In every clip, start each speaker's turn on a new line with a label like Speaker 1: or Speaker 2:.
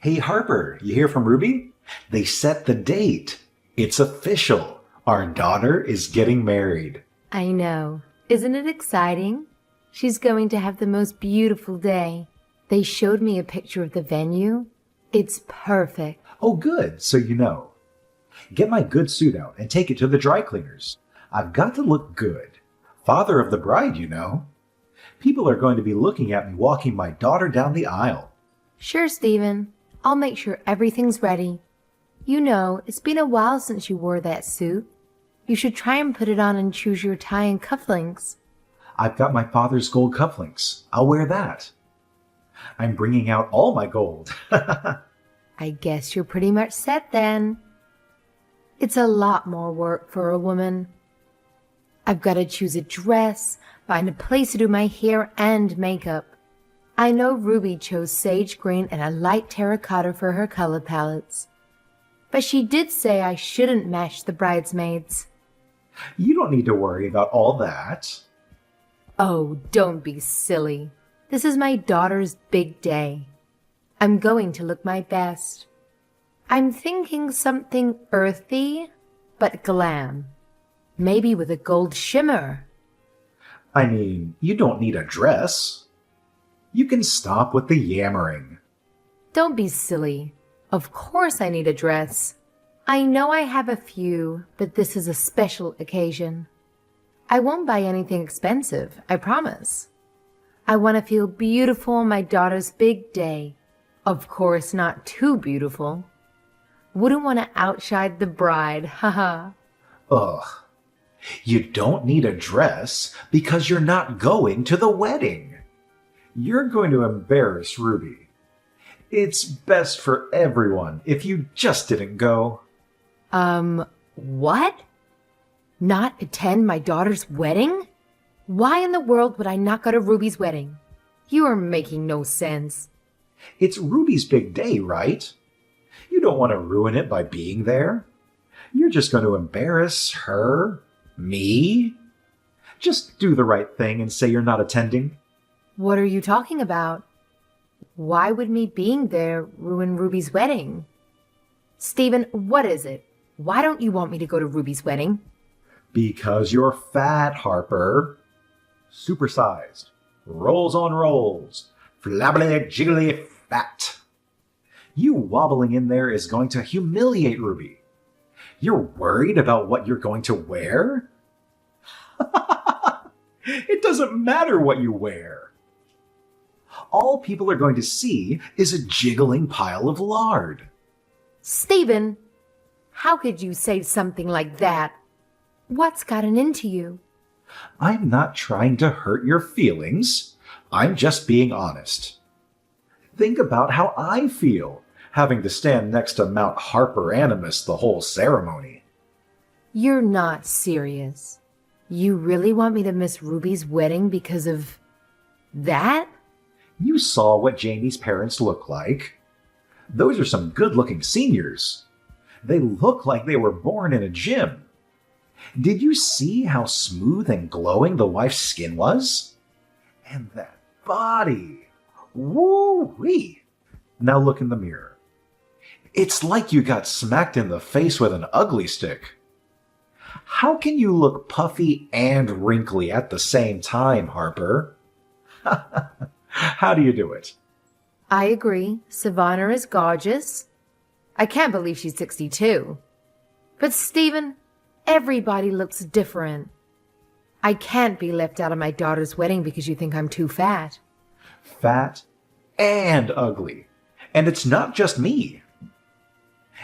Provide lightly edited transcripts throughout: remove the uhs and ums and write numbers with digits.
Speaker 1: Hey Harper, you hear from Ruby? They set the date. It's official. Our daughter is getting married.
Speaker 2: I know. Isn't it exciting? She's going to have the most beautiful day. They showed me a picture of the venue. It's perfect.
Speaker 1: Oh, good, so you know. Get my good suit out and take it to the dry cleaners. I've got to look good. Father of the bride, you know. People are going to be looking at me walking my daughter down the aisle.
Speaker 2: Sure, Stephen. I'll make sure everything's ready. You know, it's been a while since you wore that suit. You should try and put it on and choose your tie and cufflinks.
Speaker 1: I've got my father's gold cufflinks. I'll wear that. I'm bringing out all my gold.
Speaker 2: I guess you're pretty much set then. It's a lot more work for a woman. I've got to choose a dress, find a place to do my hair and makeup. I know Ruby chose sage green and a light terracotta for her color palettes. But she did say I shouldn't match the bridesmaids.
Speaker 1: You don't need to worry about all that.
Speaker 2: Oh, don't be silly. This is my daughter's big day. I'm going to look my best. I'm thinking something earthy, but glam. Maybe with a gold shimmer.
Speaker 1: I mean, you don't need a dress. You can stop with the yammering.
Speaker 2: Don't be silly. Of course I need a dress. I know I have a few, but this is a special occasion. I won't buy anything expensive, I promise. I want to feel beautiful on my daughter's big day. Of course, not too beautiful. Wouldn't want to outshine the bride, haha.
Speaker 1: Ugh. You don't need a dress because you're not going to the wedding. You're going to embarrass Ruby. It's best for everyone if you just didn't go.
Speaker 2: What? Not attend my daughter's wedding? Why in the world would I not go to Ruby's wedding? You are making no sense.
Speaker 1: It's Ruby's big day, right? You don't want to ruin it by being there. You're just going to embarrass her, me. Just do the right thing and say you're not attending.
Speaker 2: What are you talking about? Why would me being there ruin Ruby's wedding? Stephen, what is it? Why don't you want me to go to Ruby's wedding?
Speaker 1: Because you're fat, Harper. Supersized. Rolls on rolls. Flabbily jiggly fat. You wobbling in there is going to humiliate Ruby. You're worried about what you're going to wear? It doesn't matter what you wear. All people are going to see is a jiggling pile of lard.
Speaker 2: Stephen, how could you say something like that? What's gotten into you?
Speaker 1: I'm not trying to hurt your feelings. I'm just being honest. Think about how I feel, having to stand next to Mount Harper Animus the whole ceremony.
Speaker 2: You're not serious. You really want me to miss Ruby's wedding because of that?
Speaker 1: You saw what Jamie's parents look like. Those are some good-looking seniors. They look like they were born in a gym. Did you see how smooth and glowing the wife's skin was? And that body! Woo-wee! Now look in the mirror. It's like you got smacked in the face with an ugly stick. How can you look puffy and wrinkly at the same time, Harper? How do you do it?
Speaker 2: I agree. Savannah is gorgeous. I can't believe she's 62. But Stephen, everybody looks different. I can't be left out of my daughter's wedding because you think I'm too fat.
Speaker 1: Fat and ugly. And it's not just me.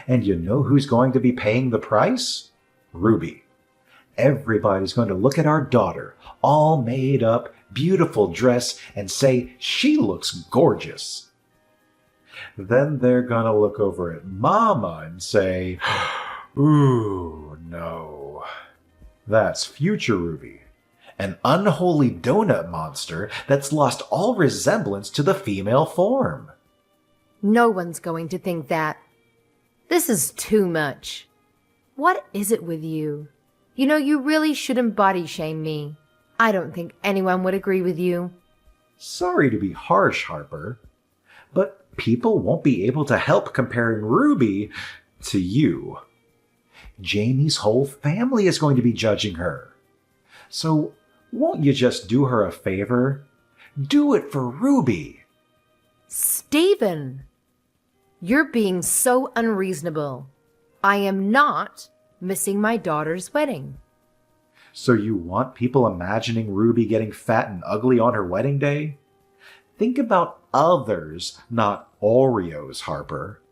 Speaker 1: And you know who's going to be paying the price? Ruby. Everybody's going to look at our daughter, all made up, beautiful dress, and say she looks gorgeous. Then they're going to look over at Mama and say, ooh, no. That's future Ruby. An unholy donut monster that's lost all resemblance to the female form.
Speaker 2: No one's going to think that. This is too much. What is it with you? You know, you really shouldn't body shame me. I don't think anyone would agree with you.
Speaker 1: Sorry to be harsh, Harper, but People won't be able to help comparing Ruby to you. Jamie's whole family is going to be judging her. So won't you just do her a favor? Do it for Ruby.
Speaker 2: Stephen, you're being so unreasonable. I am not missing my daughter's wedding.
Speaker 1: So you want people imagining Ruby getting fat and ugly on her wedding day? Think about others, not Oreos, Harper.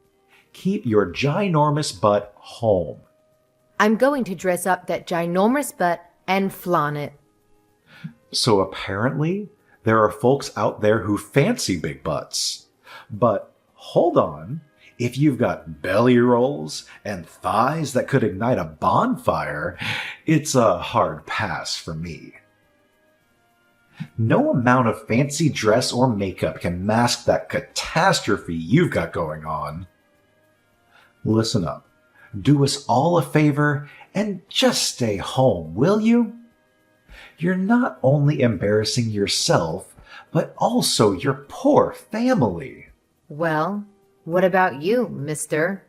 Speaker 1: Keep your ginormous butt home.
Speaker 2: I'm going to dress up that ginormous butt and flaunt it.
Speaker 1: So apparently, there are folks out there who fancy big butts. But hold on, if you've got belly rolls and thighs that could ignite a bonfire, it's a hard pass for me. No amount of fancy dress or makeup can mask that catastrophe you've got going on. Listen up. Do us all a favor and just stay home, will you? You're not only embarrassing yourself, but also your poor family.
Speaker 2: Well, what about you, mister?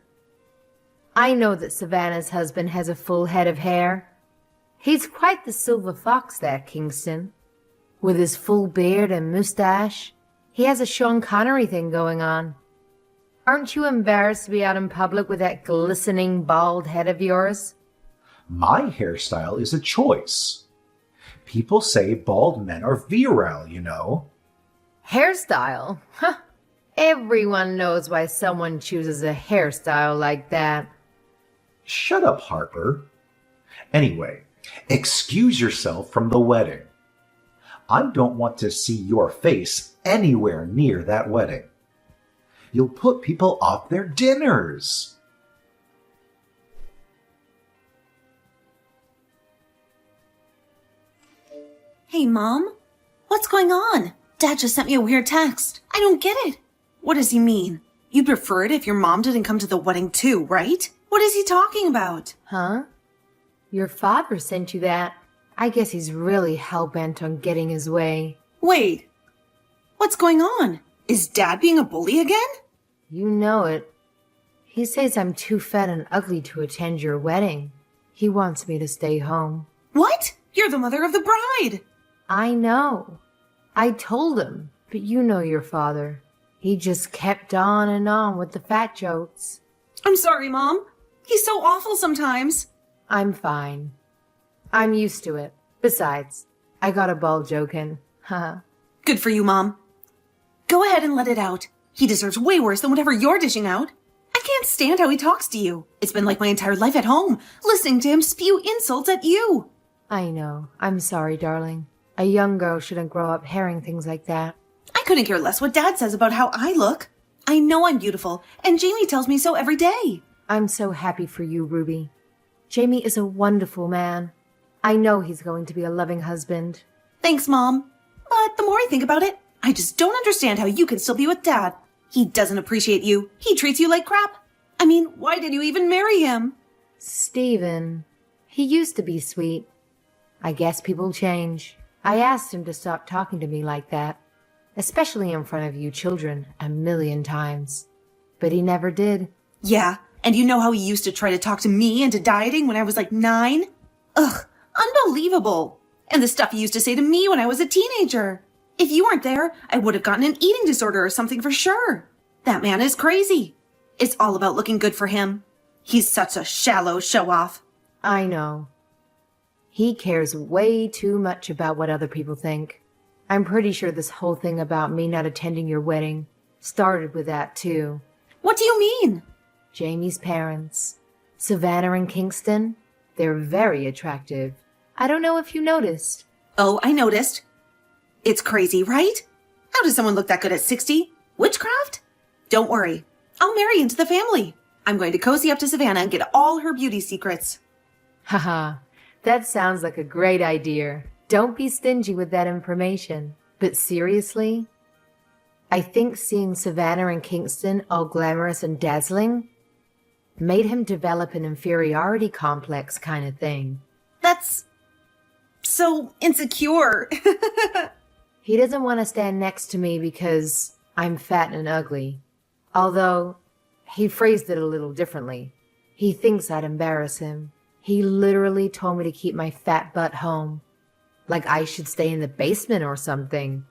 Speaker 2: I know that Savannah's husband has a full head of hair. He's quite the silver fox, that Kingston. With his full beard and mustache, he has a Sean Connery thing going on. Aren't you embarrassed to be out in public with that glistening bald head of yours?
Speaker 1: My hairstyle is a choice. People say bald men are virile, you know.
Speaker 2: Hairstyle? Huh. Everyone knows why someone chooses a hairstyle like that.
Speaker 1: Shut up, Harper. Anyway, excuse yourself from the wedding. I don't want to see your face anywhere near that wedding. You'll put people off their dinners.
Speaker 3: Hey, Mom. What's going on? Dad just sent me a weird text. I don't get it. What does he mean? You'd prefer it if your mom didn't come to the wedding too, right? What is he talking about?
Speaker 2: Huh? Your father sent you that. I guess he's really hell-bent on getting his way.
Speaker 3: Wait. What's going on? Is Dad being a bully again?
Speaker 2: You know it. He says I'm too fat and ugly to attend your wedding. He wants me to stay home.
Speaker 3: What? You're the mother of the bride.
Speaker 2: I know. I told him, but you know your father. He just kept on and on with the fat jokes.
Speaker 3: I'm sorry, Mom. He's so awful sometimes.
Speaker 2: I'm fine. I'm used to it. Besides, I got a ball joke in. Haha.
Speaker 3: Good for you, Mom. Go ahead and let it out. He deserves way worse than whatever you're dishing out. I can't stand how he talks to you. It's been like my entire life at home, listening to him spew insults at you.
Speaker 2: I know. I'm sorry, darling. A young girl shouldn't grow up hearing things like that.
Speaker 3: I couldn't care less what Dad says about how I look. I know I'm beautiful, and Jamie tells me so every day.
Speaker 2: I'm so happy for you, Ruby. Jamie is a wonderful man. I know he's going to be a loving husband.
Speaker 3: Thanks, Mom. But the more I think about it, I just don't understand how you can still be with Dad. He doesn't appreciate you. He treats you like crap. I mean, why did you even marry him?
Speaker 2: Stephen, he used to be sweet. I guess people change. I asked him to stop talking to me like that, especially in front of you children, 1,000,000 times. But he never did.
Speaker 3: Yeah, and you know how he used to try to talk to me into dieting when I was like 9? Ugh, unbelievable. And the stuff he used to say to me when I was a teenager. If you weren't there, I would have gotten an eating disorder or something for sure. That man is crazy. It's all about looking good for him. He's such a shallow show-off.
Speaker 2: I know. He cares way too much about what other people think. I'm pretty sure this whole thing about me not attending your wedding started with that too.
Speaker 3: What do you mean?
Speaker 2: Jamie's parents, Savannah and Kingston, they're very attractive. I don't know if you noticed.
Speaker 3: Oh, I noticed. It's crazy, right? How does someone look that good at 60? Witchcraft? Don't worry. I'll marry into the family. I'm going to cozy up to Savannah and get all her beauty secrets.
Speaker 2: Haha, that sounds like a great idea. Don't be stingy with that information. But seriously, I think seeing Savannah and Kingston all glamorous and dazzling made him develop an inferiority complex kind of thing.
Speaker 3: That's so insecure.
Speaker 2: He doesn't want to stand next to me because I'm fat and ugly. Although, he phrased it a little differently. He thinks I'd embarrass him. He literally told me to keep my fat butt home. Like I should stay in the basement or something.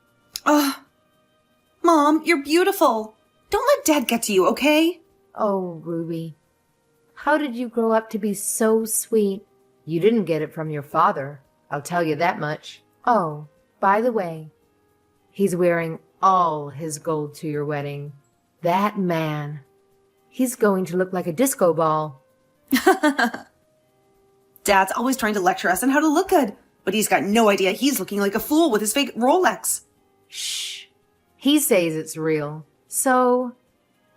Speaker 3: Ugh. Mom, you're beautiful. Don't let Dad get to you, okay?
Speaker 2: Oh, Ruby. How did you grow up to be so sweet? You didn't get it from your father, I'll tell you that much. Oh, by the way, he's wearing all his gold to your wedding. That man. He's going to look like a disco ball.
Speaker 3: Dad's always trying to lecture us on how to look good, but he's got no idea he's looking like a fool with his fake Rolex.
Speaker 2: Shh. He says it's real. So,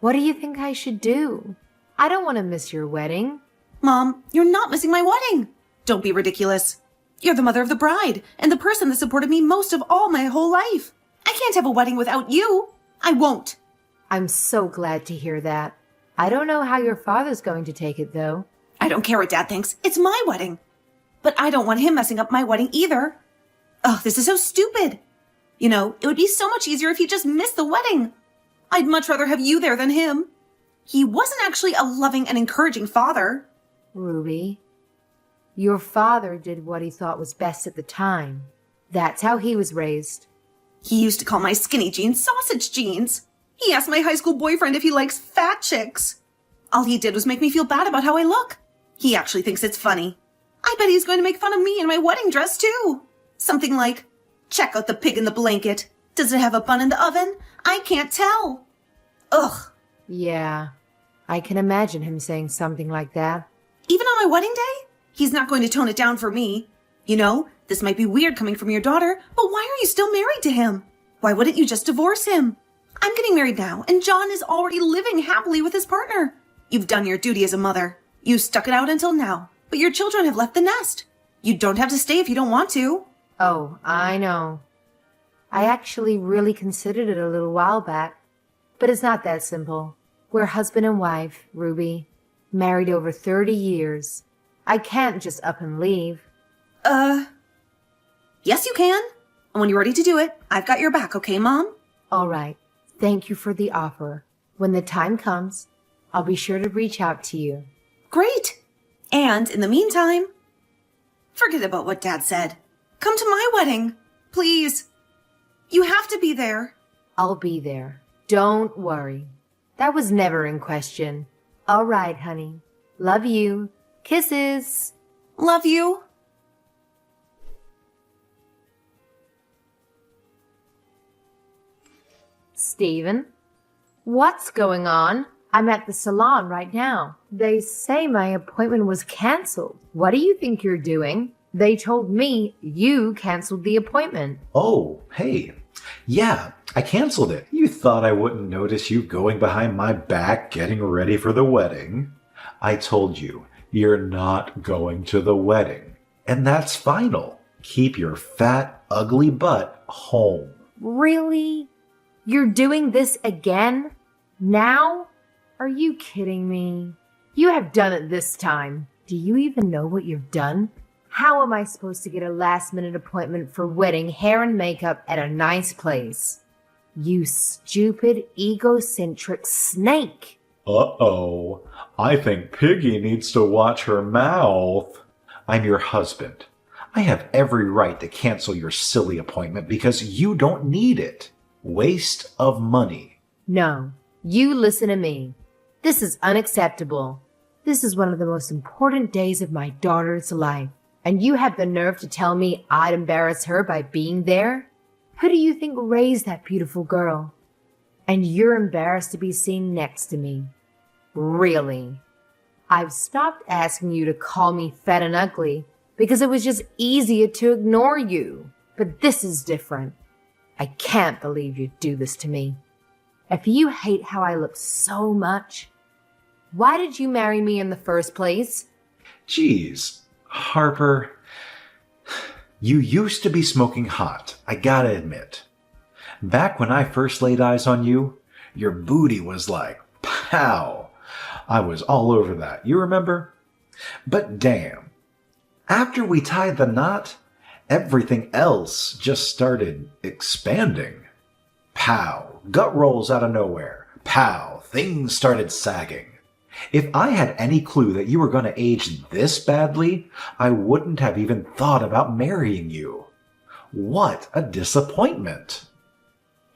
Speaker 2: what do you think I should do? I don't want to miss your wedding.
Speaker 3: Mom, you're not missing my wedding. Don't be ridiculous. You're the mother of the bride and the person that supported me most of all my whole life. I can't have a wedding without you. I won't.
Speaker 2: I'm so glad to hear that. I don't know how your father's going to take it, though.
Speaker 3: I don't care what Dad thinks. It's my wedding. But I don't want him messing up my wedding either. Oh, this is so stupid. You know, it would be so much easier if he just missed the wedding. I'd much rather have you there than him. He wasn't actually a loving and encouraging father.
Speaker 2: Ruby, your father did what he thought was best at the time. That's how he was raised.
Speaker 3: He used to call my skinny jeans sausage jeans. He asked my high school boyfriend if he likes fat chicks. All he did was make me feel bad about how I look. He actually thinks it's funny. I bet he's going to make fun of me in my wedding dress, too. Something like, check out the pig in the blanket. Does it have a bun in the oven? I can't tell. Ugh.
Speaker 2: Yeah, I can imagine him saying something like that.
Speaker 3: Even on my wedding day? He's not going to tone it down for me. You know, this might be weird coming from your daughter, but why are you still married to him? Why wouldn't you just divorce him? I'm getting married now, and John is already living happily with his partner. You've done your duty as a mother. You stuck it out until now, but your children have left the nest. You don't have to stay if you don't want to.
Speaker 2: Oh, I know. I actually really considered it a little while back, but it's not that simple. We're husband and wife, Ruby. Married over 30 years. I can't just up and leave.
Speaker 3: Yes, you can. And when you're ready to do it, I've got your back, okay, Mom?
Speaker 2: All right. Thank you for the offer. When the time comes, I'll be sure to reach out to you.
Speaker 3: Great. And in the meantime, forget about what Dad said. Come to my wedding, please. You have to be there.
Speaker 2: I'll be there. Don't worry. That was never in question. All right, honey. Love you. Kisses.
Speaker 3: Love you.
Speaker 2: Steven? What's going on? I'm at the salon right now. They say my appointment was canceled. What do you think you're doing? They told me you canceled the appointment.
Speaker 1: Oh, hey. Yeah, I canceled it. You thought I wouldn't notice you going behind my back getting ready for the wedding. I told you, you're not going to the wedding. And that's final. Keep your fat, ugly butt home.
Speaker 2: Really? You're doing this again? Now? Are you kidding me? You have done it this time. Do you even know what you've done? How am I supposed to get a last-minute appointment for wedding hair and makeup at a nice place? You stupid, egocentric snake.
Speaker 1: Uh-oh. I think Piggy needs to watch her mouth. I'm your husband. I have every right to cancel your silly appointment because you don't need it. Waste of money.
Speaker 2: No, you listen to me. This is unacceptable. This is one of the most important days of my daughter's life. And you have the nerve to tell me I'd embarrass her by being there? Who do you think raised that beautiful girl? And you're embarrassed to be seen next to me. Really? I've stopped asking you to call me fat and ugly because it was just easier to ignore you. But this is different. I can't believe you'd do this to me. If you hate how I look so much, why did you marry me in the first place?
Speaker 1: Geez, Harper, you used to be smoking hot, I gotta admit. Back when I first laid eyes on you, your booty was like, pow. I was all over that, you remember? But damn, after we tied the knot, everything else just started expanding. Pow, gut rolls out of nowhere. pow, things started sagging. If I had any clue that you were going to age this badly, I wouldn't have even thought about marrying you. What a disappointment.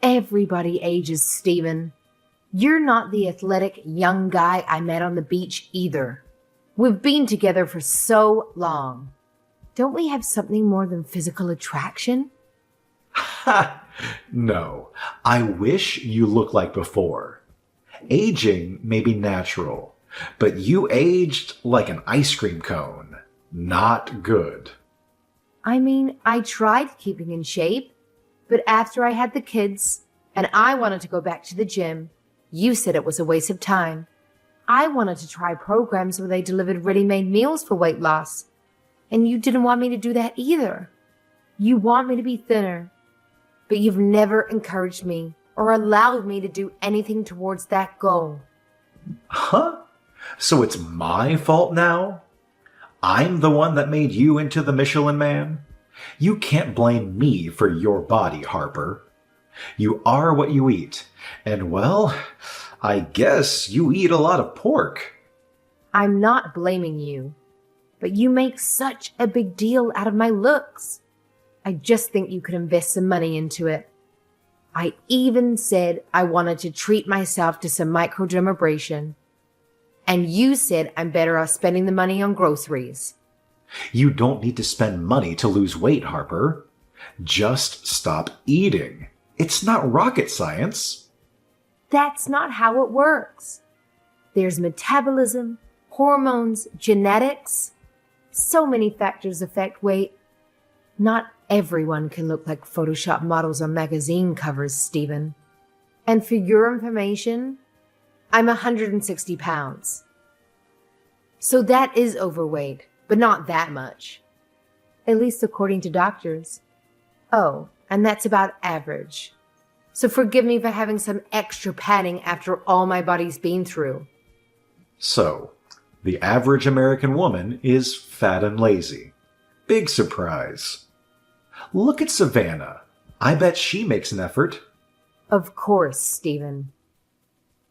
Speaker 2: Everybody ages, Stephen. You're not the athletic young guy I met on the beach either. We've been together for so long. Don't we have something more than physical attraction?
Speaker 1: Ha! No, I wish you looked like before. Aging may be natural, but you aged like an ice cream cone. Not good.
Speaker 2: I mean, I tried keeping in shape, but after I had the kids and I wanted to go back to the gym, you said it was a waste of time. I wanted to try programs where they delivered ready-made meals for weight loss, and you didn't want me to do that either. You want me to be thinner, but you've never encouraged me or allowed me to do anything towards that goal.
Speaker 1: Huh? So it's my fault now? I'm the one that made you into the Michelin Man? You can't blame me for your body, Harper. You are what you eat, and well, I guess you eat a lot of pork.
Speaker 2: I'm not blaming you, but you make such a big deal out of my looks. I just think you could invest some money into it. I even said I wanted to treat myself to some microdermabrasion. And you said I'm better off spending the money on groceries.
Speaker 1: You don't need to spend money to lose weight, Harper. Just stop eating. It's not rocket science.
Speaker 2: That's not how it works. There's metabolism, hormones, genetics. So many factors affect weight. Not everyone can look like Photoshop models on magazine covers, Stephen. And for your information, I'm 160 pounds. So that is overweight, but not that much. At least according to doctors. Oh, and that's about average. So forgive me for having some extra padding after all my body's been through.
Speaker 1: So, the average American woman is fat and lazy. Big surprise. Look at Savannah. I bet she makes an effort.
Speaker 2: Of course, Stephen.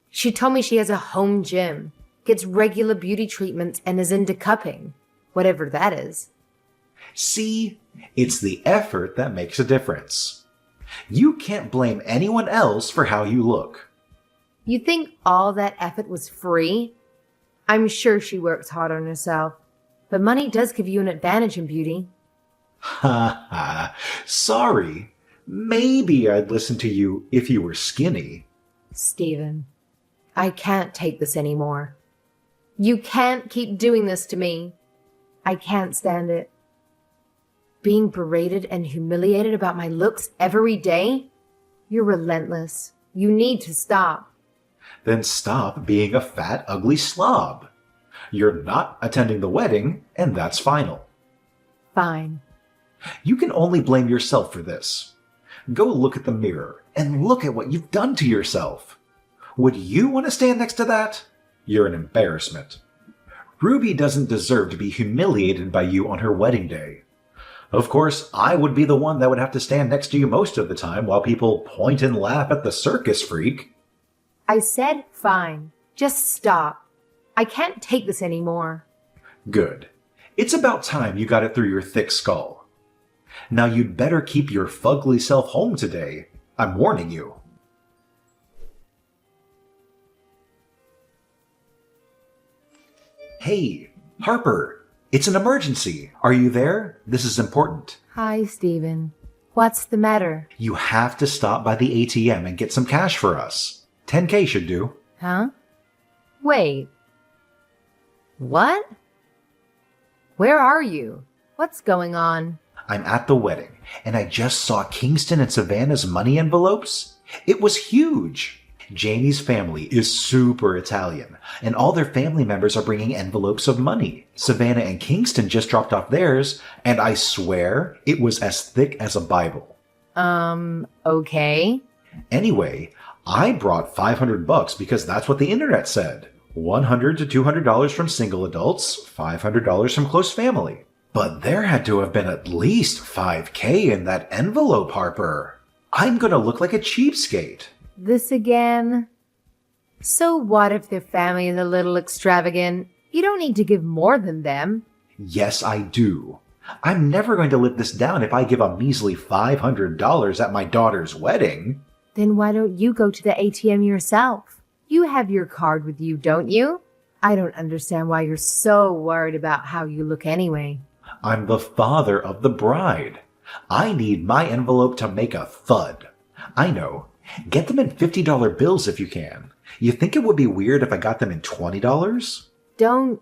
Speaker 2: She told me she has a home gym, gets regular beauty treatments, and is into cupping, whatever that is.
Speaker 1: See, it's the effort that makes a difference. You can't blame anyone else for how you look.
Speaker 2: You think all that effort was free? I'm sure she works hard on herself, but money does give you an advantage in beauty.
Speaker 1: Ha ha. Sorry. Maybe I'd listen to you if you were skinny.
Speaker 2: Stephen, I can't take this anymore. You can't keep doing this to me. I can't stand it. Being berated and humiliated about my looks every day? You're relentless. You need to stop.
Speaker 1: Then stop being a fat, ugly slob. You're not attending the wedding, and that's final.
Speaker 2: Fine.
Speaker 1: You can only blame yourself for this. Go look at the mirror and look at what you've done to yourself. Would you want to stand next to that? You're an embarrassment. Ruby doesn't deserve to be humiliated by you on her wedding day. Of course, I would be the one that would have to stand next to you most of the time while people point and laugh at the circus freak.
Speaker 2: I said fine. Just stop. I can't take this anymore.
Speaker 1: Good. It's about time you got it through your thick skull. Now you'd better keep your fugly self home today. I'm warning you. Hey, Harper. It's an emergency. Are you there? This is important.
Speaker 2: Hi, Stephen. What's the matter?
Speaker 1: You have to stop by the ATM and get some cash for us. 10K should do.
Speaker 2: Huh? Wait. What? Where are you? What's going on?
Speaker 1: I'm at the wedding, and I just saw Kingston and Savannah's money envelopes. It was huge. Janie's family is super Italian, and all their family members are bringing envelopes of money. Savannah and Kingston just dropped off theirs, and I swear it was as thick as a Bible.
Speaker 2: Okay.
Speaker 1: Anyway, I brought $500 because that's what the internet said. $100 to $200 from single adults, $500 from close family. But there had to have been at least $5K in that envelope, Harper. I'm gonna look like a cheapskate.
Speaker 2: This again? So what if their family is a little extravagant? You don't need to give more than them.
Speaker 1: Yes, I do. I'm never going to live this down if I give a measly $500 at my daughter's wedding.
Speaker 2: Then why don't you go to the ATM yourself? You have your card with you, don't you? I don't understand why you're so worried about how you look anyway.
Speaker 1: I'm the father of the bride. I need my envelope to make a thud. I know. Get them in $50 bills if you can. You think it would be weird if I got them in $20?
Speaker 2: Don't,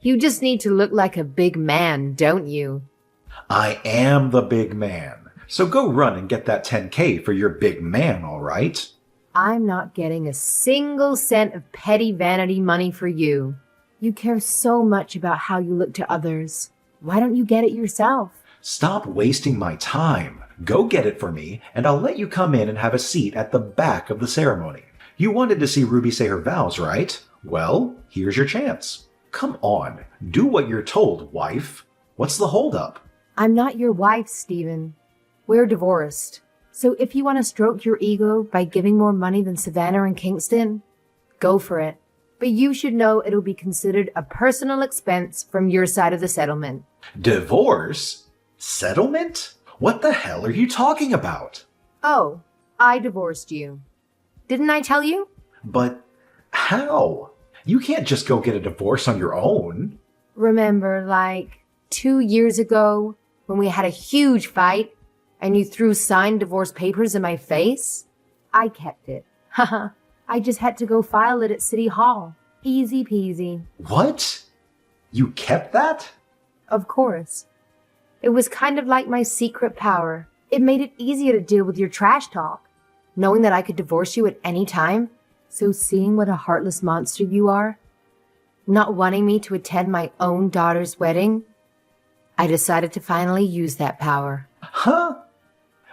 Speaker 2: You just need to look like a big man, don't you?
Speaker 1: I am the big man. So go run and get that 10K for your big man, all right?
Speaker 2: I'm not getting a single cent of petty vanity money for you. You care so much about how you look to others. Why don't you get it yourself?
Speaker 1: Stop wasting my time. Go get it for me, and I'll let you come in and have a seat at the back of the ceremony. You wanted to see Ruby say her vows, right? Well, here's your chance. Come on, do what you're told, wife. What's the holdup?
Speaker 2: I'm not your wife, Stephen. We're divorced. So if you want to stroke your ego by giving more money than Savannah and Kingston, go for it. But you should know it'll be considered a personal expense from your side of the settlement.
Speaker 1: Divorce? Settlement? What the hell are you talking about?
Speaker 2: Oh, I divorced you. Didn't I tell you?
Speaker 1: But how? You can't just go get a divorce on your own.
Speaker 2: Remember, like 2 years ago when we had a huge fight and you threw signed divorce papers in my face? I kept it. Haha. I just had to go file it at City Hall. Easy peasy.
Speaker 1: What? You kept that?
Speaker 2: Of course. It was kind of like my secret power. It made it easier to deal with your trash talk, knowing that I could divorce you at any time. So seeing what a heartless monster you are, not wanting me to attend my own daughter's wedding, I decided to finally use that power.
Speaker 1: Huh?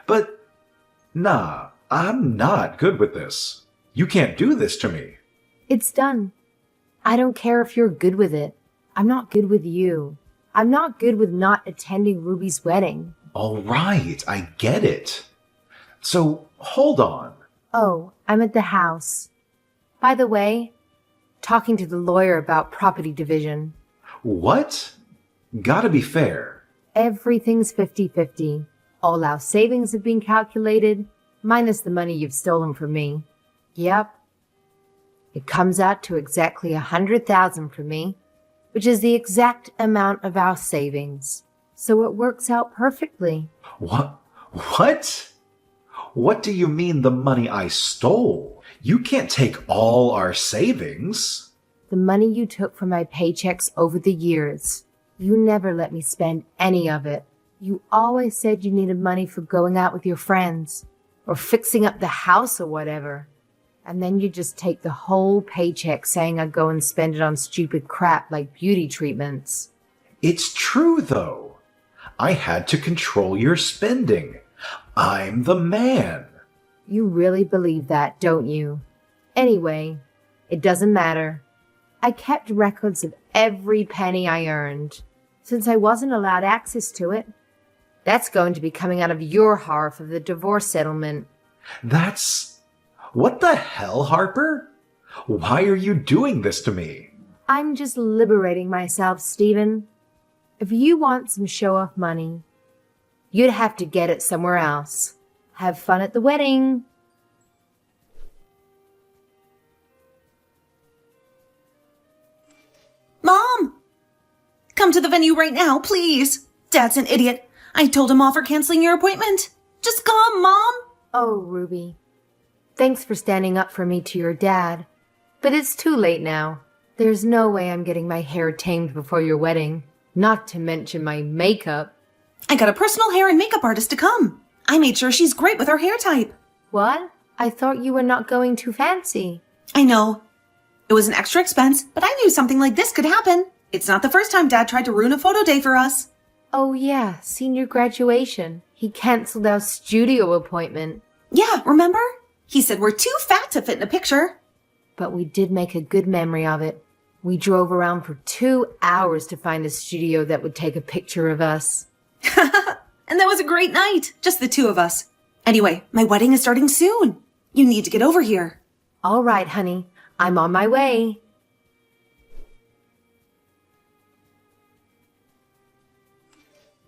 Speaker 1: But, nah, I'm not good with this. You can't do this to me.
Speaker 2: It's done. I don't care if you're good with it. I'm not good with you. I'm not good with not attending Ruby's wedding.
Speaker 1: All right, I get it. So, hold on.
Speaker 2: Oh, I'm at the house. By the way, talking to the lawyer about property division.
Speaker 1: What? Gotta be fair.
Speaker 2: Everything's 50-50. All our savings have been calculated, minus the money you've stolen from me. Yep. It comes out to exactly $100,000 for me, which is the exact amount of our savings. So it works out perfectly.
Speaker 1: What? What? What do you mean the money I stole? You can't take all our savings.
Speaker 2: The money you took from my paychecks over the years. You never let me spend any of it. You always said you needed money for going out with your friends or fixing up the house or whatever. And then you just take the whole paycheck saying I'd go and spend it on stupid crap like beauty treatments.
Speaker 1: It's true, though. I had to control your spending. I'm the man.
Speaker 2: You really believe that, don't you? Anyway, it doesn't matter. I kept records of every penny I earned, since I wasn't allowed access to it. That's going to be coming out of your half of the divorce settlement.
Speaker 1: That's... What the hell, Harper? Why are you doing this to me?
Speaker 2: I'm just liberating myself, Stephen. If you want some show-off money, you'd have to get it somewhere else. Have fun at the wedding.
Speaker 3: Mom! Come to the venue right now, please. Dad's an idiot. I told him off for canceling your appointment. Just come, Mom.
Speaker 2: Oh, Ruby. Thanks for standing up for me to your dad. But it's too late now. There's no way I'm getting my hair tamed before your wedding. Not to mention my makeup.
Speaker 3: I got a personal hair and makeup artist to come. I made sure she's great with her hair type.
Speaker 2: What? I thought you were not going too fancy.
Speaker 3: I know. It was an extra expense, but I knew something like this could happen. It's not the first time Dad tried to ruin a photo day for us.
Speaker 2: Oh yeah, senior graduation. He canceled our studio appointment.
Speaker 3: Yeah, remember? He said we're too fat to fit in a picture.
Speaker 2: But we did make a good memory of it. We drove around for 2 hours to find a studio that would take a picture of us.
Speaker 3: And that was a great night. Just the two of us. Anyway, my wedding is starting soon. You need to get over here.
Speaker 2: All right, honey, I'm on my way.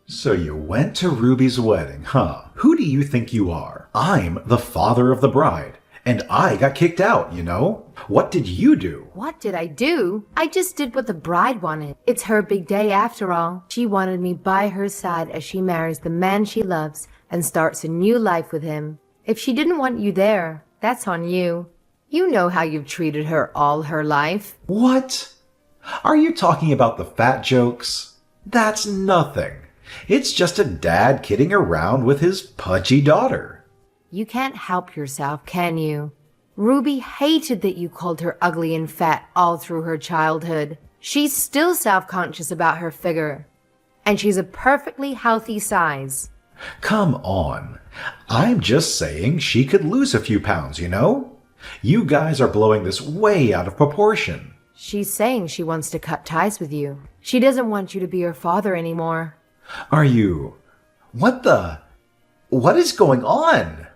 Speaker 1: So you went to Ruby's wedding, huh? Who do you think you are? I'm the father of the bride, and I got kicked out, you know? What did you do?
Speaker 2: What did I do? I just did what the bride wanted. It's her big day after all. She wanted me by her side as she marries the man she loves and starts a new life with him. If she didn't want you there, that's on you. You know how you've treated her all her life.
Speaker 1: What? Are you talking about the fat jokes? That's nothing. It's just a dad kidding around with his pudgy daughter.
Speaker 2: You can't help yourself, can you? Ruby hated that you called her ugly and fat all through her childhood. She's still self-conscious about her figure. And she's a perfectly healthy size.
Speaker 1: Come on. I'm just saying she could lose a few pounds, you know? You guys are blowing this way out of proportion.
Speaker 2: She's saying she wants to cut ties with you. She doesn't want you to be her father anymore.
Speaker 1: Are you... What is going on?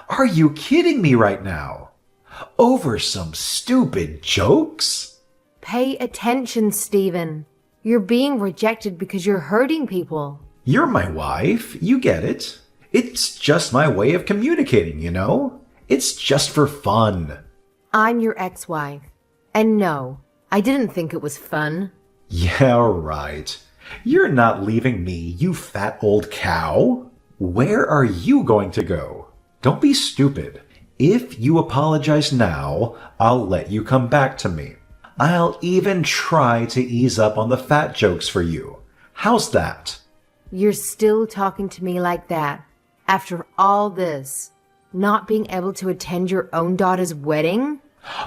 Speaker 1: Are you kidding me right now? Over some stupid jokes?
Speaker 2: Pay attention, Stephen. You're being rejected because you're hurting people.
Speaker 1: You're my wife. You get it. It's just my way of communicating, you know? It's just for fun.
Speaker 2: I'm your ex-wife. And no, I didn't think it was fun.
Speaker 1: Yeah, right. You're not leaving me, you fat old cow. Where are you going to go? Don't be stupid. If you apologize now, I'll let you come back to me. I'll even try to ease up on the fat jokes for you. How's that?
Speaker 2: You're still talking to me like that. After all this, not being able to attend your own daughter's wedding?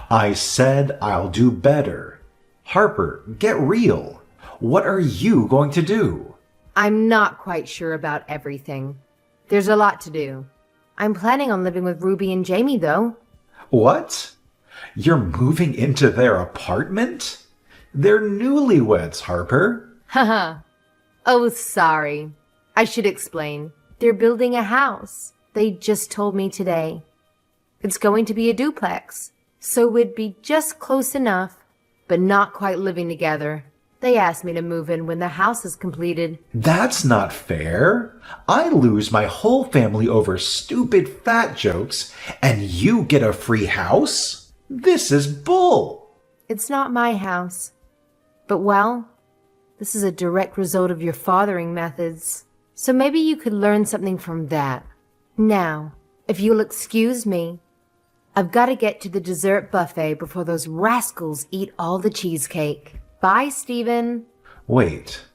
Speaker 1: I said I'll do better. Harper, get real. What are you going to do?
Speaker 2: I'm not quite sure about everything. There's a lot to do. I'm planning on living with Ruby and Jamie, though.
Speaker 1: What? You're moving into their apartment? They're newlyweds, Harper.
Speaker 2: Haha. Oh, sorry. I should explain. They're building a house. They just told me today. It's going to be a duplex, so we'd be just close enough, but not quite living together. They asked me to move in when the house is completed.
Speaker 1: That's not fair. I lose my whole family over stupid fat jokes, and you get a free house? This is bull.
Speaker 2: It's not my house. But well, this is a direct result of your fathering methods. So maybe you could learn something from that. Now, if you'll excuse me, I've got to get to the dessert buffet before those rascals eat all the cheesecake. Bye, Stephen.
Speaker 1: Wait,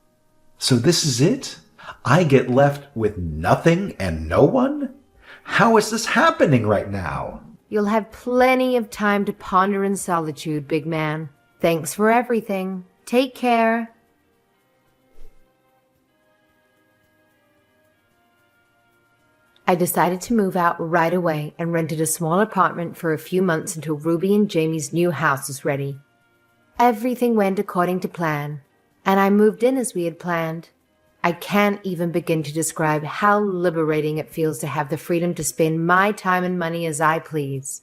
Speaker 1: so this is it? I get left with nothing and no one? How is this happening right now?
Speaker 2: You'll have plenty of time to ponder in solitude, big man. Thanks for everything. Take care. I decided to move out right away and rented a small apartment for a few months until Ruby and Jamie's new house was ready. Everything went according to plan, and I moved in as we had planned. I can't even begin to describe how liberating it feels to have the freedom to spend my time and money as I please.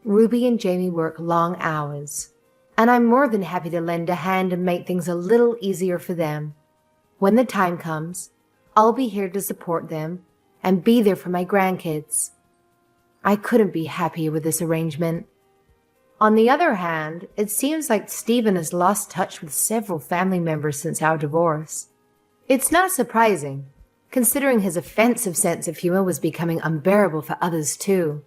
Speaker 2: Ruby and Jamie work long hours, and I'm more than happy to lend a hand and make things a little easier for them. When the time comes, I'll be here to support them and be there for my grandkids. I couldn't be happier with this arrangement. On the other hand, it seems like Stephen has lost touch with several family members since our divorce. It's not surprising, considering his offensive sense of humor was becoming unbearable for others too.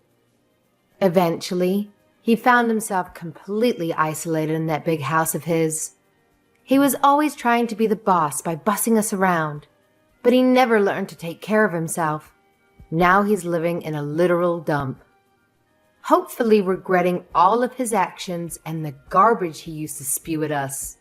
Speaker 2: Eventually, he found himself completely isolated in that big house of his. He was always trying to be the boss by bossing us around, but he never learned to take care of himself. Now he's living in a literal dump, hopefully regretting all of his actions and the garbage he used to spew at us.